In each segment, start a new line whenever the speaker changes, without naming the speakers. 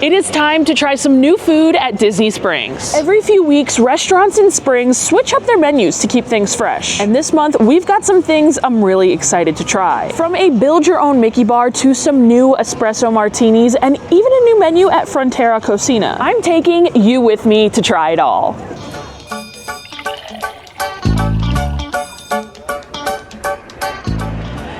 It is time to try some new food at Disney Springs. Every few weeks, restaurants in Springs switch up their menus to keep things fresh. And this month, we've got some things I'm really excited to try. From a build-your-own Mickey bar to some new espresso martinis and even a new menu at Frontera Cocina. I'm taking you with me to try it all.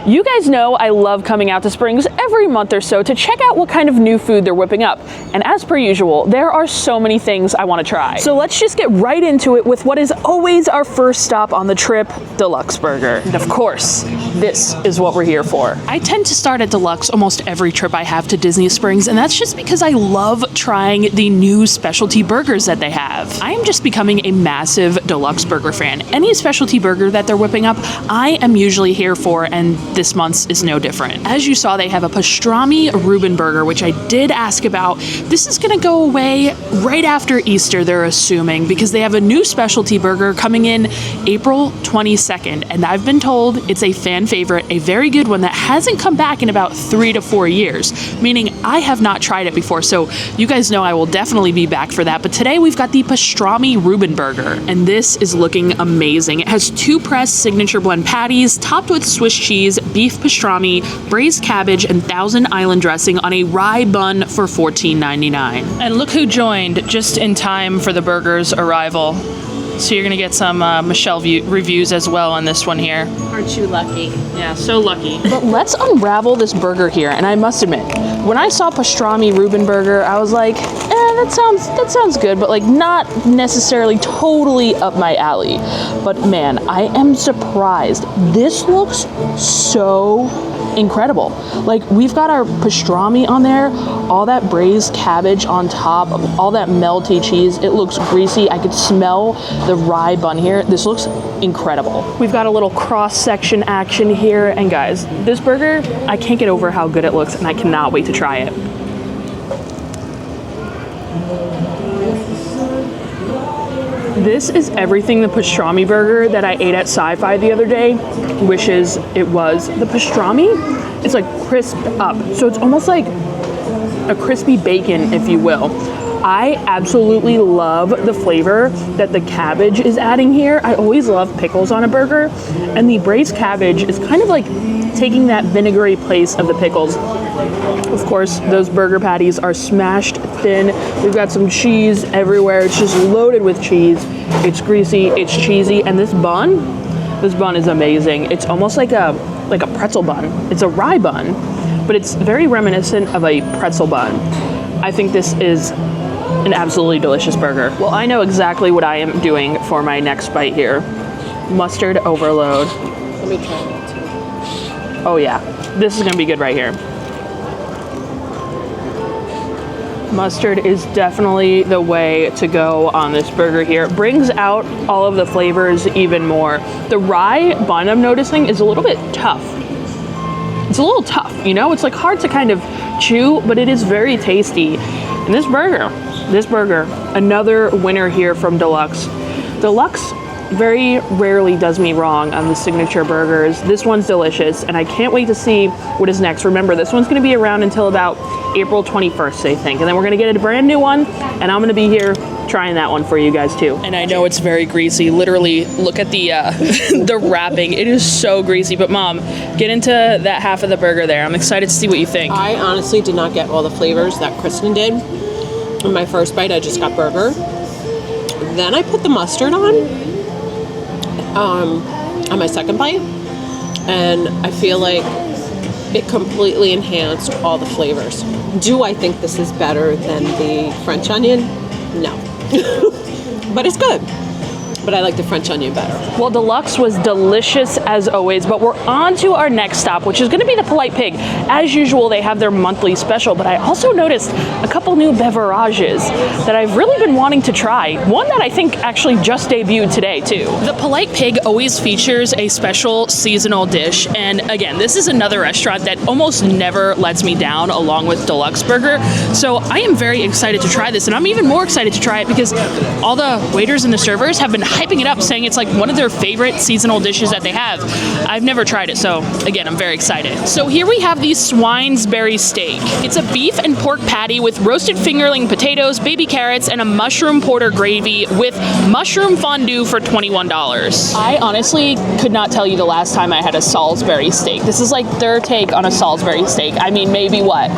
You guys know I love coming out to Springs every month or so to check out what kind of new food they're whipping up. And as per usual, there are so many things I want to try. So let's just get right into it with what is always our first stop on the trip, D-Luxe Burger. And of course, this is what we're here for. I tend to start at D-Luxe almost every trip I have to Disney Springs, and that's just because I love trying the new specialty burgers that they have. I am just becoming a massive D-Luxe Burger fan. Any specialty burger that they're whipping up, I am usually here for, and this month's is no different. As you saw, they have a pastrami Reuben burger, which I did ask about. This is gonna go away right after Easter, they're assuming, because they have a new specialty burger coming in April 22nd. And I've been told it's a fan favorite, a very good one that hasn't come back in about 3 to 4 years, meaning I have not tried it before. So you guys know I will definitely be back for that. But today we've got the pastrami Reuben burger, and this is looking amazing. It has 2 pressed signature blend patties topped with Swiss cheese, beef pastrami, braised cabbage, and Thousand Island dressing on a rye bun for $14.99. And look who joined just in time for the burger's arrival. So you're gonna get some Michelle reviews as well on this one here.
Aren't you lucky?
Yeah, so lucky. But let's unravel this burger here, and I must admit, when I saw pastrami Reuben burger, I was like, that sounds good, but like not necessarily totally up my alley. But man, I am surprised. This looks so incredible. Like, we've got our pastrami on there, all that braised cabbage on top, all that melty cheese. It looks greasy. I could smell the rye bun here. This looks incredible. We've got a little cross-section action here, and guys, this burger, I can't get over how good it looks, and I cannot wait to try it. This is everything the pastrami burger that I ate at Sci-Fi the other day wishes it was. The pastrami is like crisped up, so it's almost like a crispy bacon, if you will. I absolutely love the flavor that the cabbage is adding here. I always love pickles on a burger, and the braised cabbage is kind of like taking that vinegary place of the pickles. Of course, those burger patties are smashed thin. We've got some cheese everywhere. It's just loaded with cheese. It's greasy, it's cheesy, and this bun is amazing. It's almost like a pretzel bun. It's a rye bun, but it's very reminiscent of a pretzel bun. I think this is an absolutely delicious burger. Well, I know exactly what I am doing for my next bite here. Mustard overload.
Let me try that too.
Oh yeah, this is gonna be good right here. Mustard is definitely the way to go on this burger here. It brings out all of the flavors even more. The rye bun I'm noticing is a little bit tough. It's a little tough, you know? It's like hard to kind of chew, but it is very tasty. And this burger, another winner here from D-Luxe. D-Luxe very rarely does me wrong on the signature burgers. This one's delicious, and I can't wait to see what is next. Remember, this one's gonna be around until about April 21st, I think. And then we're gonna get a brand new one, and I'm gonna be here trying that one for you guys too. And I know it's very greasy. Literally, look at the the wrapping. It is so greasy. But Mom, get into that half of the burger there. I'm excited to see what you think.
I honestly did not get all the flavors that Kristen did. In my first bite, I just got burger. Then I put the mustard on my second bite, and I feel like it completely enhanced all the flavors. Do I think this is better than the French onion? No. But it's good. But I like the French onion better.
Well, D-Luxe was delicious as always, but we're on to our next stop, which is gonna be the Polite Pig. As usual, they have their monthly special, but I also noticed a couple new beverages that I've really been wanting to try. One that I think actually just debuted today too. The Polite Pig always features a special seasonal dish, and again, this is another restaurant that almost never lets me down along with D-Luxe Burger. So I am very excited to try this, and I'm even more excited to try it because all the waiters and the servers have been hyping it up, saying it's like one of their favorite seasonal dishes that they have. I've never tried it, so again, I'm very excited. So here we have the Swinesberry steak. It's a beef and pork patty with roasted fingerling potatoes, baby carrots, and a mushroom porter gravy with mushroom fondue for $21. I honestly could not tell you the last time I had a Salisbury steak. This is like their take on a Salisbury steak. I mean, maybe what?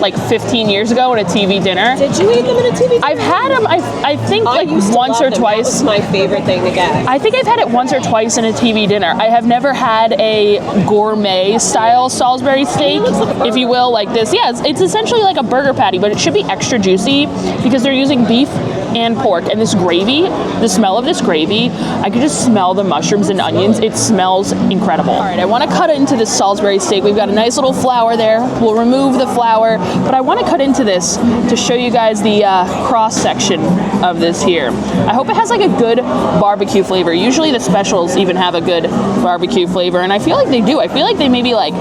Like 15 years ago at a TV dinner.
Did you eat them at a TV dinner?
I've had them, I think like once or twice.
That was my favorite thing to get.
I think I've had it once or twice in a TV dinner. I have never had a gourmet style Salisbury steak, if you will, like this. Yeah, it's essentially like a burger patty, but it should be extra juicy because they're using beef and pork. And this gravy, the smell of this gravy, I could just smell the mushrooms and onions. It smells incredible. All right, I want to cut into this Salisbury steak. We've got a nice little flour there. We'll remove the flour, but I want to cut into this to show you guys the cross section of this here. I hope it has like a good barbecue flavor. Usually the specials even have a good barbecue flavor, and I feel like they do. I feel like they maybe like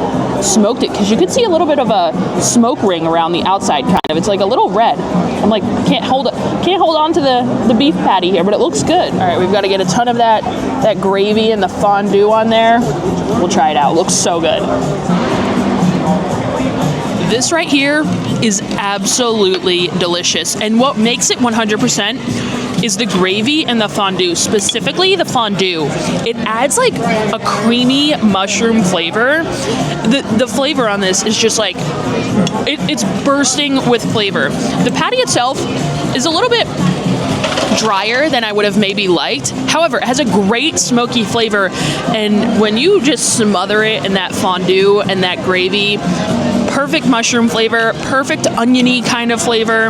smoked it, because you could see a little bit of a smoke ring around the outside, kind of. It's like a little red. I'm like, can't hold on to the beef patty here, but it looks good. All right, we've got to get a ton of that gravy and the fondue on there. We'll try it out. It looks so good. This right here is absolutely delicious, and what makes it 100% is the gravy and the fondue, specifically the fondue. It adds like a creamy mushroom flavor. The flavor on this is just like, it's bursting with flavor. The patty itself is a little bit drier than I would have maybe liked. However, it has a great smoky flavor, and when you just smother it in that fondue and that gravy, perfect mushroom flavor, perfect oniony kind of flavor.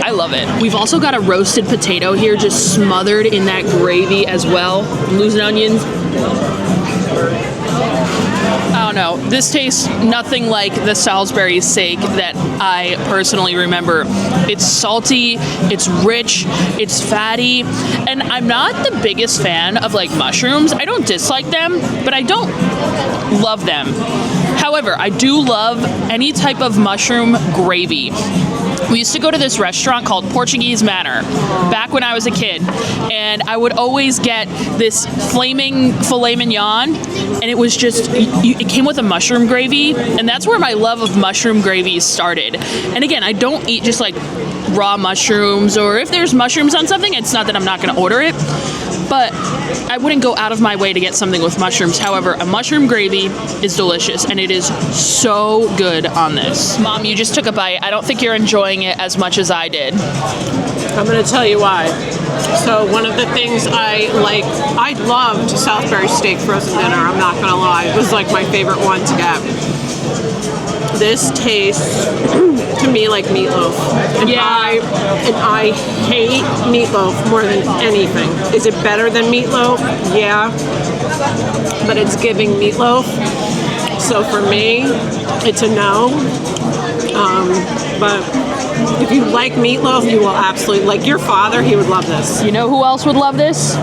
I love it. We've also got a roasted potato here just smothered in that gravy as well. I'm losing onions. I don't know. This tastes nothing like the Salisbury steak that I personally remember. It's salty, it's rich, it's fatty, and I'm not the biggest fan of like mushrooms. I don't dislike them, but I don't love them. However, I do love any type of mushroom gravy. We used to go to this restaurant called Portuguese Manor back when I was a kid, and I would always get this flaming filet mignon, and it was just, it came with a mushroom gravy, and that's where my love of mushroom gravy started. And again, I don't eat just like raw mushrooms, or if there's mushrooms on something, it's not that I'm not going to order it, but I wouldn't go out of my way to get something with mushrooms. However, a mushroom gravy is delicious, and it is so good on this. Mom, you just took a bite. I don't think you're enjoying it as much as I did.
I'm going to tell you why. So one of the things I loved Salisbury steak frozen dinner, I'm not going to lie. It was like my favorite one to get. This tastes to me like meatloaf. And I hate meatloaf more than anything. Is it better than meatloaf? Yeah. But it's giving meatloaf. So for me, it's a no. But if you like meatloaf, you will absolutely, like your father, he would love this.
You know who else would love this?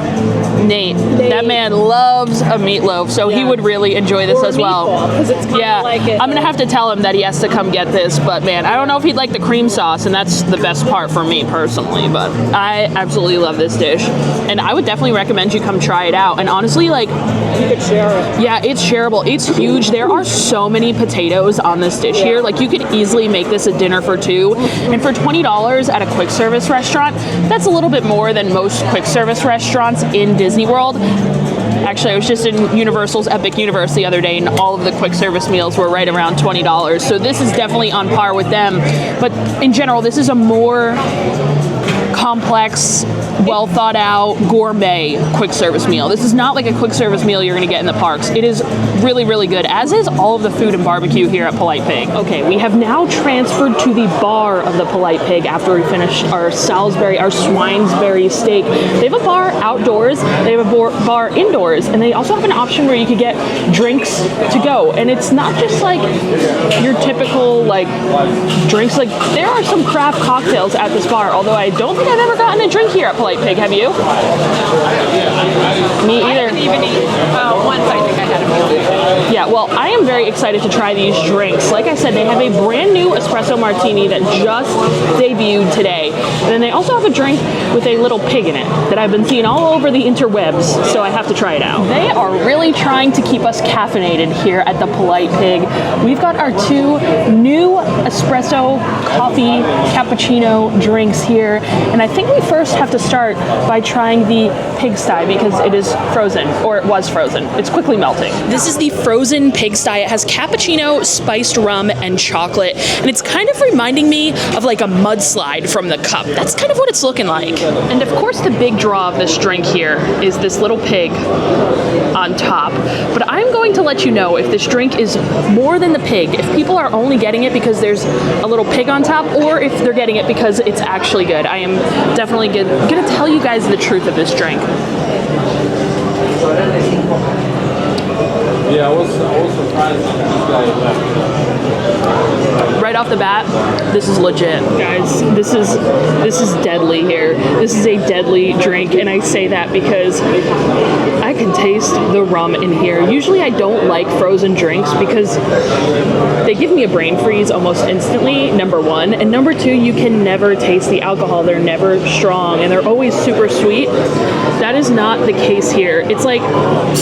Nate. That man loves a meatloaf, so he would really enjoy this as well.
It's like it.
I'm gonna have to tell him that he has to come get this, but man, I don't know if he'd like the cream sauce, and that's the best part for me personally, but I absolutely love this dish, and I would definitely recommend you come try it out. And honestly, like,
You could share it.
yeah, it's shareable. It's huge. There are so many potatoes on this dish here. Like, you could easily make this a dinner for two, and for $20 at a quick service restaurant, that's a little bit more than most quick service restaurants in Disney World. Actually, I was just in Universal's Epic Universe the other day, and all of the quick service meals were right around $20. So this is definitely on par with them. But in general, this is a more complex, well thought out, gourmet quick service meal. This is not like a quick service meal you're gonna get in the parks. It is really, really good, as is all of the food and barbecue here at Polite Pig. Okay, we have now transferred to the bar of the Polite Pig after we finished our Swinesberry steak. They have a bar outdoors, they have a bar indoors, and they also have an option where you could get drinks to go. And it's not just like your typical like drinks. Like, there are some craft cocktails at this bar, although I don't think I've ever gotten a drink here at Polite Pig. Have you? Me either.
I haven't even eaten. Well, once I think I had a meal.
Yeah, well, I am very excited to try these drinks. Like I said, they have a brand new espresso martini that just debuted today. And then they also have a drink with a little pig in it that I've been seeing all over the interwebs, so I have to try it out. They are really trying to keep us caffeinated here at the Polite Pig. We've got our 2 new espresso coffee cappuccino drinks here, and I think we first have to start by trying the pigsty because it is frozen, or it was frozen. It's quickly melting. This is the frozen pigsty. It has cappuccino, spiced rum, and chocolate, and it's kind of reminding me of like a mudslide from the cup. That's kind of what it's looking like. And of course the big draw of this drink here is this little pig on top. But I'm going to let you know if this drink is more than the pig, if people are only getting it because there's a little pig on top, or if they're getting it because it's actually good. I am definitely gonna tell you guys the truth of this drink.
Yeah, I was surprised that this guy left.
Right off the bat, this is legit, guys. This is deadly here. This is a deadly drink, and I say that because I can taste the rum in here. Usually I don't like frozen drinks because they give me a brain freeze almost instantly, number one. And number two, you can never taste the alcohol. They're never strong, and they're always super sweet. That is not the case here. It's like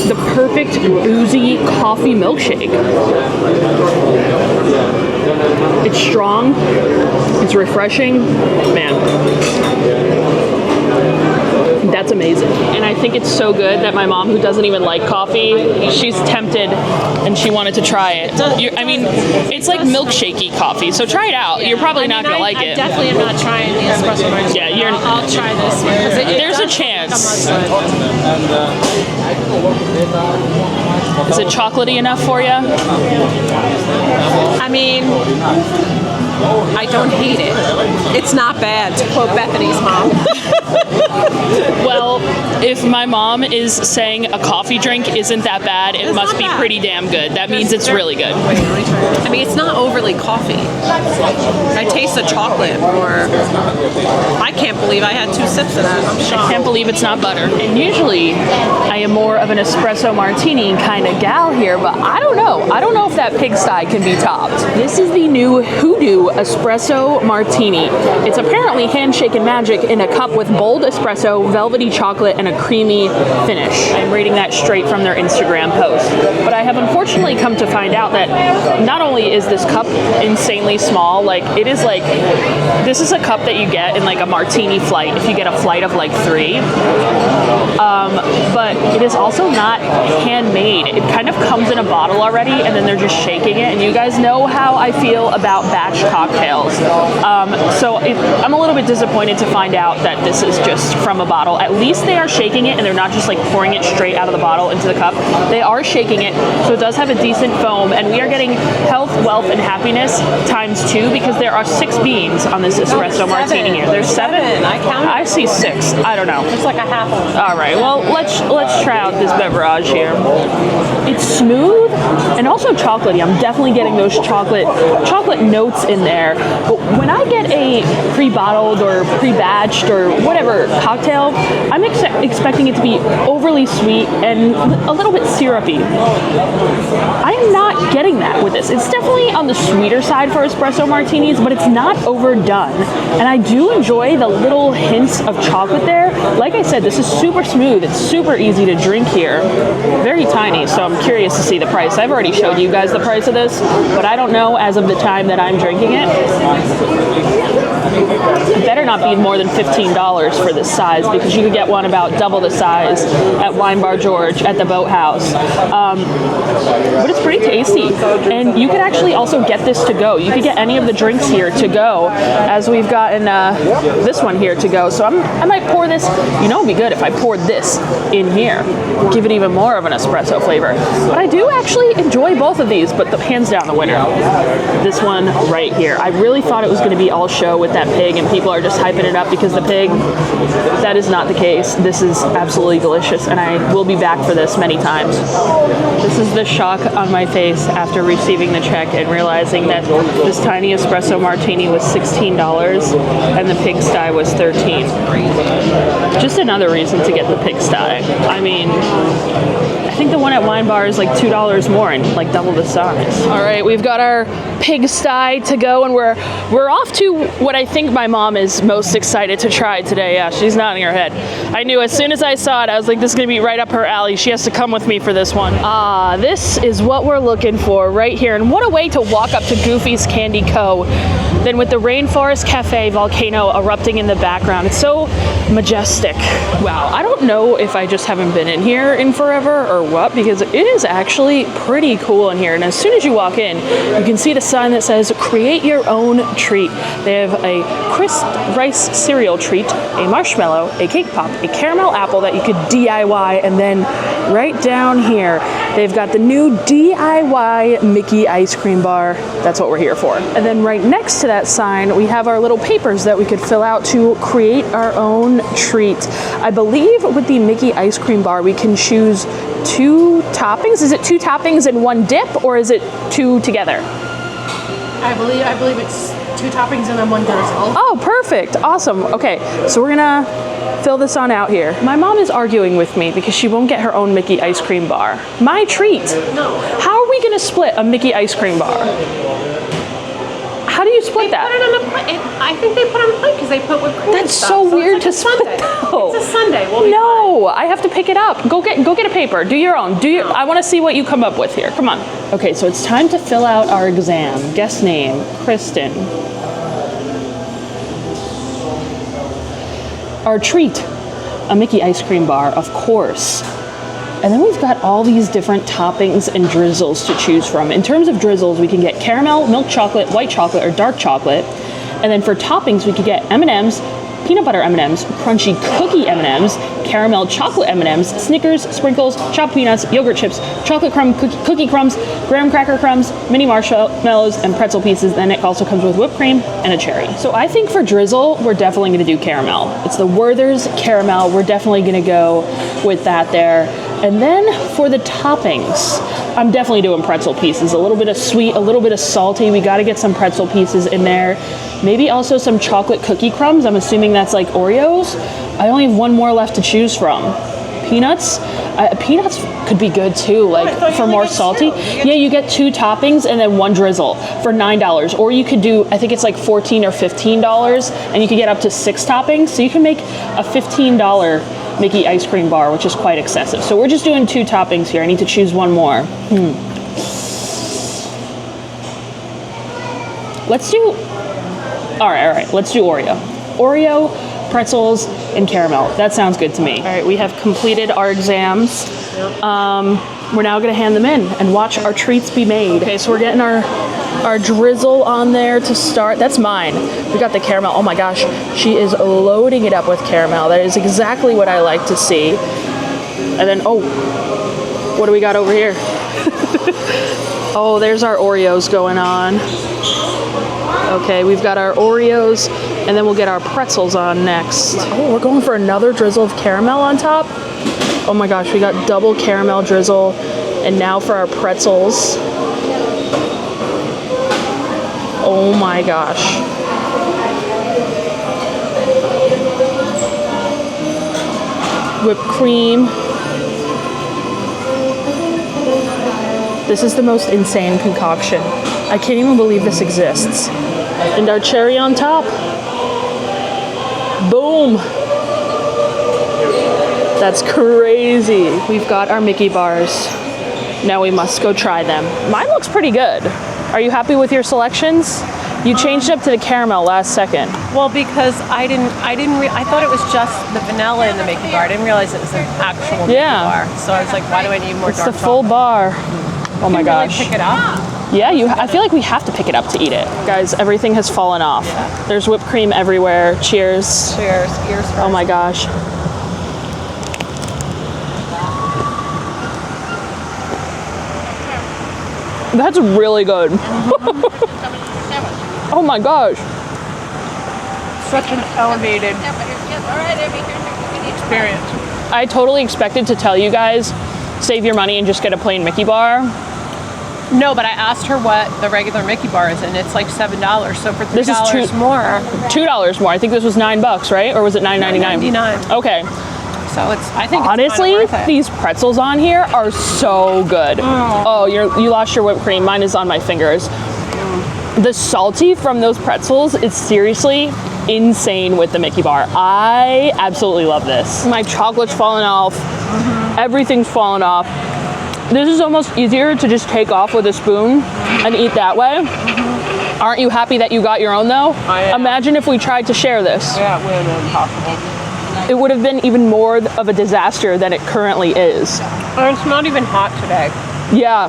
the perfect boozy coffee milkshake. It's strong, it's refreshing, man. That's amazing. And I think it's so good that my mom, who doesn't even like coffee, she's tempted and she wanted to try it. I mean, it's like milkshakey coffee, so try it out. You're probably not going to like it.
I definitely am not trying the espresso martini.
Yeah,
I'll try this because
there's a chance. Is it chocolatey enough for you?
I mean, I don't hate it. It's not bad, to quote Bethany's mom.
Well, if my mom is saying a coffee drink isn't that bad, it must be pretty damn good. That means it's really good.
Wait, let me try it. I mean, it's not overly coffee. I taste the chocolate more. I can't believe I had 2 sips of that. I'm shocked.
I can't believe it's not butter. And usually, I am more of an espresso martini kind of gal here, but I don't know. I don't know if that pigsty can be topped. This is the new Hoodoo Espresso Martini. It's apparently handshaken magic in a cup with bold espresso, velvety chocolate, and a creamy finish. I'm reading that straight from their Instagram post. But I have unfortunately come to find out that not only is this cup insanely small, like it is like, this is a cup that you get in like a martini flight if you get a flight of like 3. But it is also not handmade. It kind of comes in a bottle already and then they're just shaking it. And you guys know how I feel about batch cocktails. So I'm a little bit disappointed to find out that this is just from a bottle. At least they are shaking it and they're not just like pouring it straight out of the bottle into the cup. They are shaking it, so it does have a decent foam, and we are getting health, wealth, and happiness ×2 because there are 6 beans on this espresso martini here. There's 7.
I counted.
I see 6. I don't know.
It's like a half one.
All right. Well, let's try out this beverage here. It's smooth and also chocolatey. I'm definitely getting those chocolate notes in there. But when I get a pre-bottled or pre-batched or whatever cocktail, I'm expecting it to be overly sweet and a little bit syrupy. I'm not getting that with this. It's definitely on the sweeter side for espresso martinis, but it's not overdone. And I do enjoy the little hints of chocolate there. Like I said, this is super smooth. It's super easy to drink here. Very tiny, so I'm curious to see the price. I've already showed you guys the price of this, but I don't know as of the time that I'm drinking it. It better not be more than $15 for this size, because you could get one about double the size at Wine Bar George at the Boathouse. But it's pretty tasty, and you could actually also get this to go. You could get any of the drinks here to go, as we've gotten this one here to go. So I might pour this. You know, it'd be good if I poured this in here, give it even more of an espresso flavor. But I do actually enjoy both of these, but hands down the winner, this one right here. I really thought it was going to be all show with that pig, and people are just just hyping it up because the pig. That is not the case. This is absolutely delicious, and I will be back for this many times. This is the shock on my face after receiving the check and realizing that this tiny espresso martini was $16 and the pigsty was $13. Just another reason to get the pigsty. I mean, I think the one at Wine Bar is like $2 more and like double the size. All right, we've got our pigsty to go, and we're off to what I think my mom is most excited to try today. Yeah, she's nodding her head. I knew as soon as I saw it, I was like, this is gonna be right up her alley. She has to come with me for this one. Ah, this is what we're looking for right here. And what a way to walk up to Goofy's Candy Co. Then with the Rainforest Cafe volcano erupting in the background. It's so majestic. Wow, I don't know if I just haven't been in here in forever or what, because it is actually pretty cool in here. And as soon as you walk in, you can see the sign that says create your own treat. They have a crisp rice cereal treat, a marshmallow, a cake pop, a caramel apple that you could DIY, and then right down here, they've got the new DIY Mickey ice cream bar. That's what we're here for. And then right next to that sign, we have our little papers that we could fill out to create our own treat. I believe with the Mickey ice cream bar, we can choose 2 toppings. Is it 2 toppings and 1 dip, or is it 2 together?
I believe it's 2 toppings and then 1 drizzle.
Oh, perfect. Awesome. Okay, so we're gonna fill this on out here. My mom is arguing with me because she won't get her own Mickey ice cream bar. My treat.
No.
How are we gonna split a Mickey ice cream bar? How do you split that?
Put it on a plate. I think they put it on a plate because they put whipped cream.
That's
and stuff,
so weird
it's
to
like
split though.
It's a Sunday. We'll be
No, I have to pick it up. Go get a paper. Do your own. I want to see what you come up with here. Come on. Okay, so it's time to fill out our exam. Guest name, Kristen. Our treat, a Mickey ice cream bar, of course. And then we've got all these different toppings and drizzles to choose from. In terms of drizzles, we can get caramel, milk chocolate, white chocolate, or dark chocolate. And then for toppings, we could get M&Ms, peanut butter M&Ms, crunchy cookie M&Ms, caramel chocolate M&Ms, Snickers, sprinkles, chopped peanuts, yogurt chips, chocolate crumb, cookie crumbs, graham cracker crumbs, mini marshmallows, and pretzel pieces. Then it also comes with whipped cream and a cherry. So I think for drizzle, we're definitely gonna do caramel. It's the Werther's caramel. We're definitely gonna go with that there. And then for the toppings, I'm definitely doing pretzel pieces. A little bit of sweet, a little bit of salty. We gotta get some pretzel pieces in there. Maybe also some chocolate cookie crumbs. I'm assuming that's like Oreos. I only have 1 more left to choose from. Peanuts. Peanuts could be good too, like for more salty. Yeah, you get 2 toppings and then 1 drizzle for $9. Or you could do, I think it's like $14 or $15, and you could get up to 6 toppings. So you can make a $15 Mickey ice cream bar, which is quite excessive. So we're just doing 2 toppings here. I need to choose 1 more. Let's do, all right, let's do Oreo. Oreo, pretzels, and caramel. That sounds good to me. All right, we have completed our exams. We're now gonna hand them in and watch our treats be made. Okay, so we're getting our drizzle on there to start. That's mine. We got the caramel. Oh my gosh, she is loading it up with caramel. That is exactly what I like to see. And then, oh, what do we got over here? Oh, there's our Oreos going on. Okay, we've got our Oreos, and then we'll get our pretzels on next. Oh, we're going for another drizzle of caramel on top. Oh my gosh, we got double caramel drizzle. And now for our pretzels. Oh my gosh. Whipped cream. This is the most insane concoction. I can't even believe this exists. And our cherry on top. Boom. That's crazy. We've got our Mickey bars. Now we must go try them. Mine looks pretty good. Are you happy with your selections? You changed up to the caramel last second.
Well, because I thought it was just the vanilla in the Mickey bar. I didn't realize it was an actual Mickey bar. So I was like, why do I need more
It's
dark
the full bar. Oh my gosh.
Really pick it up?
Yeah, I feel like we have to pick it up to eat it. Guys, everything has fallen off. Yeah. There's whipped cream everywhere. Cheers.
Cheers. Ears first.
Oh my gosh. That's really good. Oh my gosh.
such an elevated experience.
I totally expected to tell you guys, save your money and just get a plain Mickey bar.
No, but I asked her what the regular Mickey bar is, and it's like $7. So for $3
This is
more,
$2 more. I think this was $9, right? Or was it $9.99?
$9.99.
Okay.
So I think it's
Honestly,
kinda worth it.
these pretzels on here are so good. Oh, you lost your whipped cream. Mine is on my fingers. The salty from those pretzels is seriously insane with the Mickey bar. I absolutely love this. My chocolate's falling off. Everything's falling off. This is almost easier to just take off with a spoon and eat that way. Aren't you happy that you got your own though?
I am.
Imagine if we tried to share this.
Yeah, it would have been impossible.
It would have been even more of a disaster than it currently is.
And it's not even hot today.
Yeah,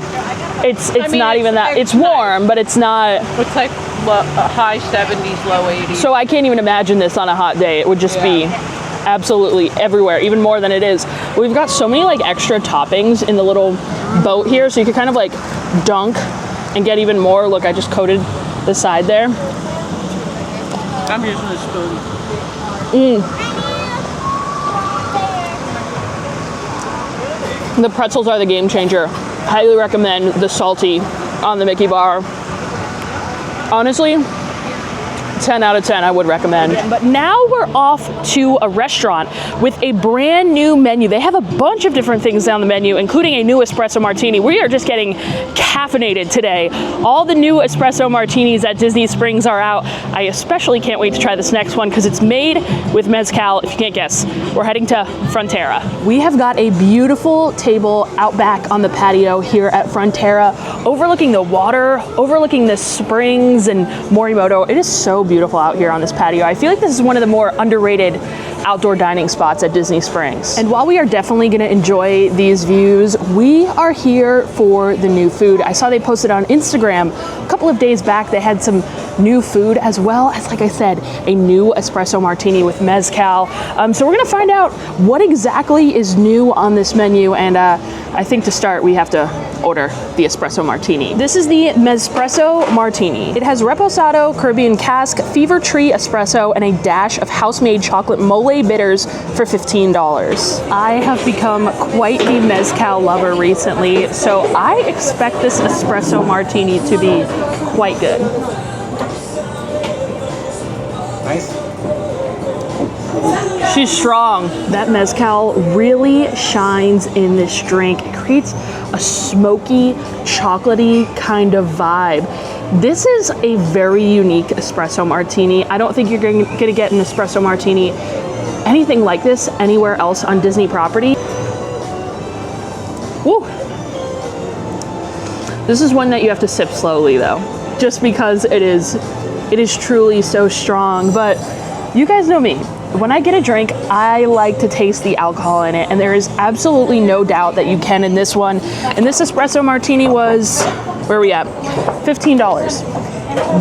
it's
mean,
not even that. It's warm, but it's not.
It's like high 70s, low 80s.
So I can't even imagine this on a hot day. It would just be absolutely everywhere, even more than it is. We've got so many like extra toppings in the little boat here, so you could kind of like dunk and get even more. Look, I just coated the side there.
I'm using a spoon.
The pretzels are the game changer. Highly recommend the salty on the Mickey bar. Honestly, 10 out of 10 I would recommend. But now we're off to a restaurant with a brand new menu. They have a bunch of different things on the menu, including a new espresso martini. We are just getting caffeinated today. All the new espresso martinis at Disney Springs are out. I especially can't wait to try this next one because it's made with mezcal. If you can't guess, we're heading to Frontera. We have got a beautiful table out back on the patio here at Frontera, overlooking the water, overlooking the springs and Morimoto. It is so beautiful out here on this patio. I feel like this is one of the more underrated outdoor dining spots at Disney Springs. And while we are definitely going to enjoy these views, we are here for the new food. I saw they posted on Instagram a couple of days back. They had some new food as well as, like I said, a new espresso martini with mezcal. So we're going to find out what exactly is new on this menu. And I think to start, we have to order the espresso martini. This is the Mezpresso Martini. It has reposado, Caribbean cask, fever tree espresso, and a dash of house-made chocolate mole bitters for $15. I have become quite the mezcal lover recently, so I expect this espresso martini to be quite good.
Nice.
She's strong. That mezcal really shines in this drink. It creates a smoky, chocolatey kind of vibe. This is a very unique espresso martini. I don't think you're going to get an espresso martini anything like this anywhere else on Disney property. Woo. This is one that you have to sip slowly though, just because it is truly so strong. But you guys know me. When I get a drink, I like to taste the alcohol in it, and there is absolutely no doubt that you can in this one. And this espresso martini was, where are we at? $15.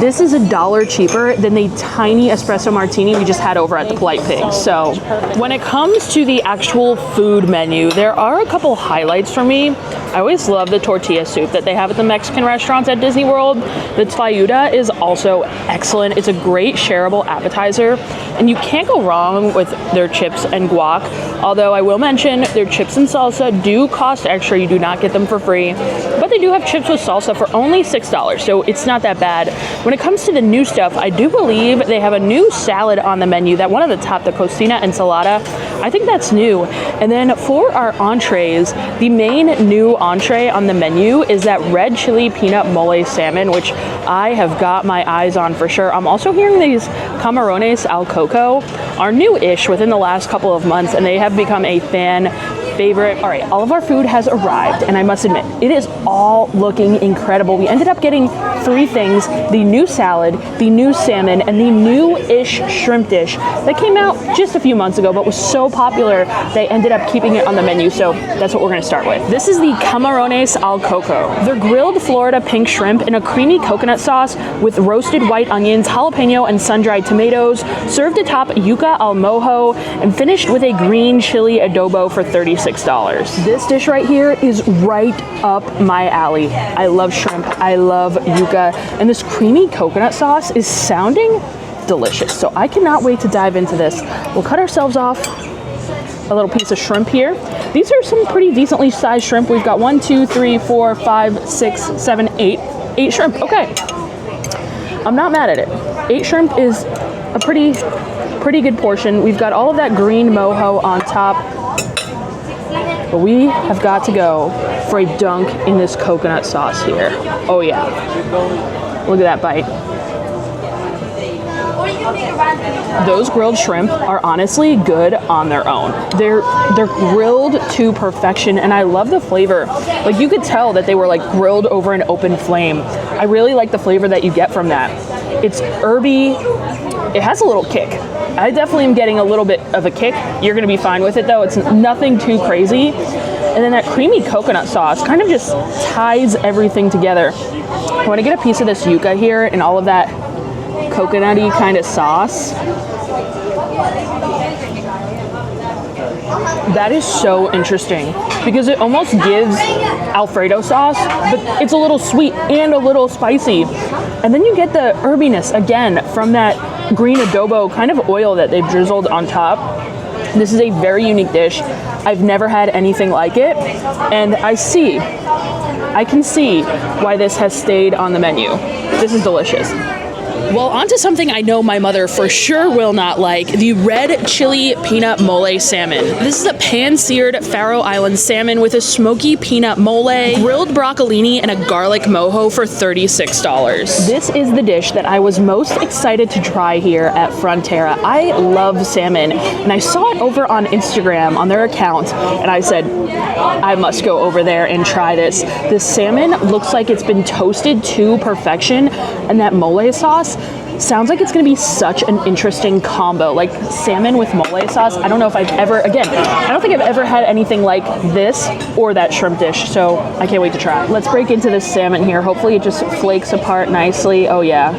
This is $1 cheaper than the tiny espresso martini we just had over at the Polite Pig. So when it comes to the actual food menu, there are a couple highlights for me. I always love the tortilla soup that they have at the Mexican restaurants at Disney World. The tlayuda is also excellent. It's a great shareable appetizer, and you can't go wrong with their chips and guac. Although I will mention their chips and salsa do cost extra. You do not get them for free, but they do have chips with salsa for only $6, so it's not that bad. When it comes to the new stuff, I do believe they have a new salad on the menu, that one at the top, the Cocina Ensalada. I think that's new. And then for our entrees, the main new entree on the menu is that red chili peanut mole salmon, which I have got my eyes on for sure. I'm also hearing these camarones al coco are new-ish within the last couple of months, and they have become a fan favorite. All right, all of our food has arrived, and I must admit, it is all looking incredible. We ended up getting 3 things: the new salad, the new salmon, and the new-ish shrimp dish that came out just a few months ago, but was so popular, they ended up keeping it on the menu, so that's what we're gonna start with. This is the camarones al coco. They're grilled Florida pink shrimp in a creamy coconut sauce with roasted white onions, jalapeno, and sun-dried tomatoes, served atop yuca al mojo, and finished with a green chili adobo for $36. This dish right here is right up my alley. I love shrimp, I love yuca, and this creamy coconut sauce is sounding delicious. So I cannot wait to dive into this. We'll cut ourselves off a little piece of shrimp here. These are some pretty decently sized shrimp. We've got 1, 2, 3, 4, 5, 6, 7, 8. 8 shrimp. Okay. I'm not mad at it. 8 shrimp is a pretty good portion. We've got all of that green mojo on top. But we have got to go for a dunk in this coconut sauce here. Oh yeah. Look at that bite. Those grilled shrimp are honestly good on their own. They're grilled to perfection, and I love the flavor. Like, you could tell that they were like grilled over an open flame. I really like the flavor that you get from that. It's herby. It has a little kick. I definitely am getting a little bit of a kick. You're gonna be fine with it though. It's nothing too crazy. And then that creamy coconut sauce kind of just ties everything together. I wanna get a piece of this yuca here and all of that coconutty kind of sauce. That is so interesting because it almost gives Alfredo sauce, but it's a little sweet and a little spicy. And then you get the herbiness again from that green adobo kind of oil that they've drizzled on top. This is a very unique dish. I've never had anything like it, and I can see why this has stayed on the menu. This is delicious. Well, onto something I know my mother for sure will not like, the red chili peanut mole salmon. This is a pan-seared Faroe Island salmon with a smoky peanut mole, grilled broccolini, and a garlic mojo for $36. This is the dish that I was most excited to try here at Frontera. I love salmon, and I saw it over on Instagram on their account, and I said, I must go over there and try this. This salmon looks like it's been toasted to perfection, and that mole sauce sounds like it's gonna be such an interesting combo, like salmon with mole sauce. I don't know if I've ever, again, I don't think I've ever had anything like this or that shrimp dish, so I can't wait to try. Let's break into this salmon here. Hopefully it just flakes apart nicely. Oh yeah,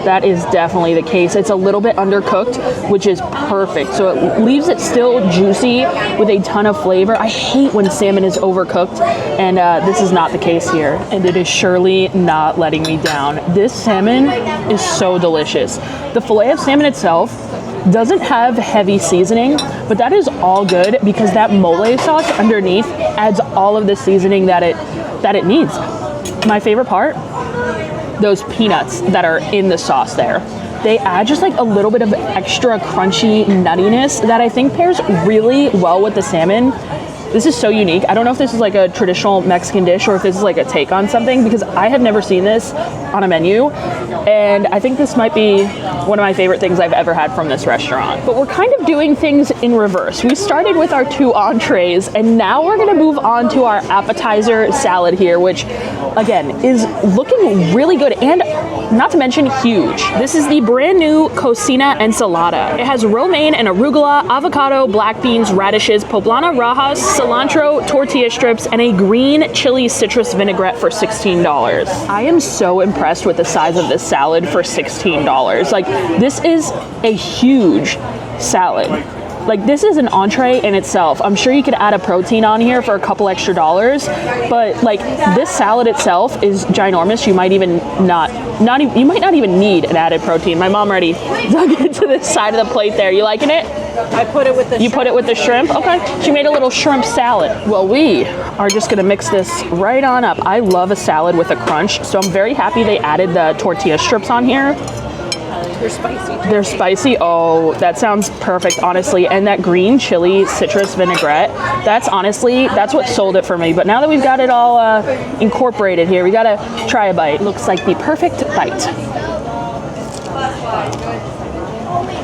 that is definitely the case. It's a little bit undercooked, which is perfect. So it leaves it still juicy with a ton of flavor. I hate when salmon is overcooked, and this is not the case here. And it is surely not letting me down. This salmon is so delicious. The fillet of salmon itself doesn't have heavy seasoning, but that is all good because that mole sauce underneath adds all of the seasoning that it needs. My favorite part, those peanuts that are in the sauce there. They add just like a little bit of extra crunchy nuttiness that I think pairs really well with the salmon. This is so unique. I don't know if this is like a traditional Mexican dish or if this is like a take on something, because I have never seen this on a menu. And I think this might be one of my favorite things I've ever had from this restaurant. But we're kind of doing things in reverse. We started with our 2 entrees, and now we're gonna move on to our appetizer salad here, which again is looking really good and not to mention huge. This is the brand new Cocina ensalada. It has romaine and arugula, avocado, black beans, radishes, poblano rajas, cilantro, tortilla strips, and a green chili citrus vinaigrette for $16. I am so impressed with the size of this salad for $16. Like, this is a huge salad. Like, this is an entree in itself. I'm sure you could add a protein on here for a couple extra dollars, but like, this salad itself is ginormous. You might even you might not even need an added protein. My mom already dug into this side of the plate there. You liking it?
I put it with the
You put it with the shrimp? Okay. She made a little shrimp salad. Well, we are just gonna mix this right on up. I love a salad with a crunch, so I'm very happy they added the tortilla strips on here.
They're spicy.
They're spicy. Oh, that sounds perfect, honestly. And that green chili citrus vinaigrette, that's what sold it for me. But now that we've got it all incorporated here, we gotta try a bite. Looks like the perfect bite.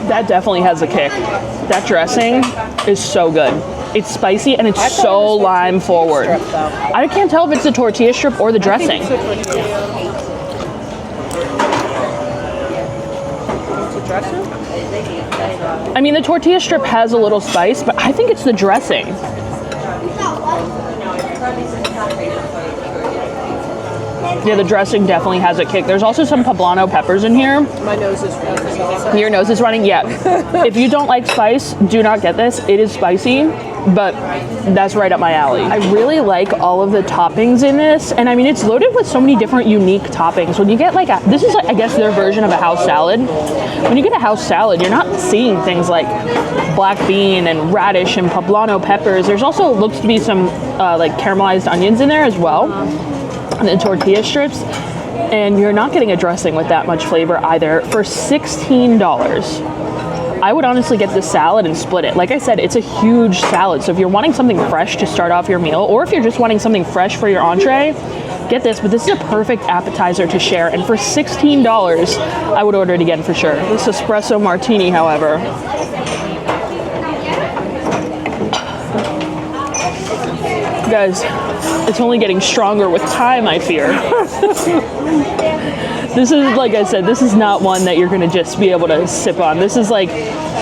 That definitely has a kick. That dressing is so good. It's spicy and it's so lime forward. I can't tell if it's the tortilla strip or the dressing. I mean, the tortilla strip has a little spice, but I think it's the dressing. Yeah, the dressing definitely has a kick. There's also some poblano peppers in here.
My nose is running.
Your nose is running? Yeah. If you don't like spice, do not get this. It is spicy, but that's right up my alley. I really like all of the toppings in this. And I mean, it's loaded with so many different unique toppings. When you get like this is like, I guess, their version of a house salad. When you get a house salad, you're not seeing things like black bean and radish and poblano peppers. There's also looks to be some like caramelized onions in there as well. And then tortilla strips. And you're not getting a dressing with that much flavor either for $16. I would honestly get this salad and split it. Like I said, it's a huge salad. So if you're wanting something fresh to start off your meal, or if you're just wanting something fresh for your entree, get this. But this is a perfect appetizer to share. And for $16, I would order it again for sure. This espresso martini, however. Guys, it's only getting stronger with time, I fear. This is, like I said, this is not one that you're gonna just be able to sip on. This is like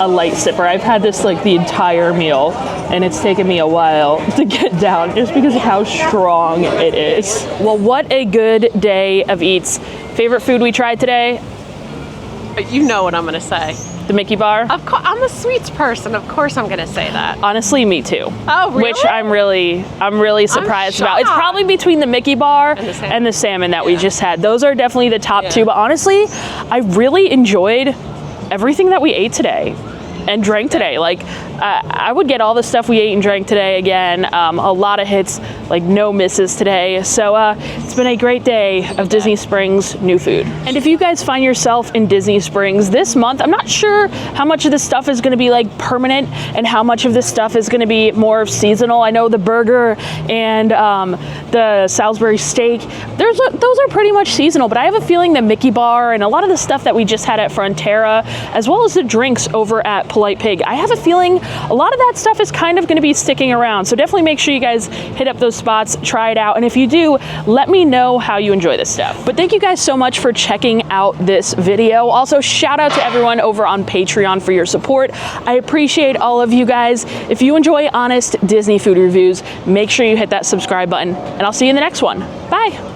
a light sipper. I've had this like the entire meal, and it's taken me a while to get down just because of how strong it is. Well, what a good day of eats. Favorite food we tried today?
You know what I'm gonna say.
The Mickey bar?
Of course, I'm a sweets person. Of course, I'm gonna say that.
Honestly, me too.
Oh, really?
Which I'm really surprised about. It's
shocked.
probably between the Mickey bar and the salmon that we just had. Those are definitely the top two. But honestly, I really enjoyed everything that we ate today and drank today. Like, I would get all the stuff we ate and drank today again. A lot of hits, like no misses today. So it's been a great day of Disney Springs new food. And if you guys find yourself in Disney Springs this month, I'm not sure how much of this stuff is gonna be like permanent and how much of this stuff is gonna be more seasonal. I know the burger and the Salisbury steak, those are pretty much seasonal, but I have a feeling the Mickey bar and a lot of the stuff that we just had at Frontera, as well as the drinks over at Polite Pig, I have a feeling a lot of that stuff is kind of going to be sticking around. So definitely make sure you guys hit up those spots, try it out. And if you do, let me know how you enjoy this stuff. But thank you guys so much for checking out this video. Also, shout out to everyone over on Patreon for your support. I appreciate all of you guys. If you enjoy honest Disney food reviews, make sure you hit that subscribe button, and I'll see you in the next one. Bye.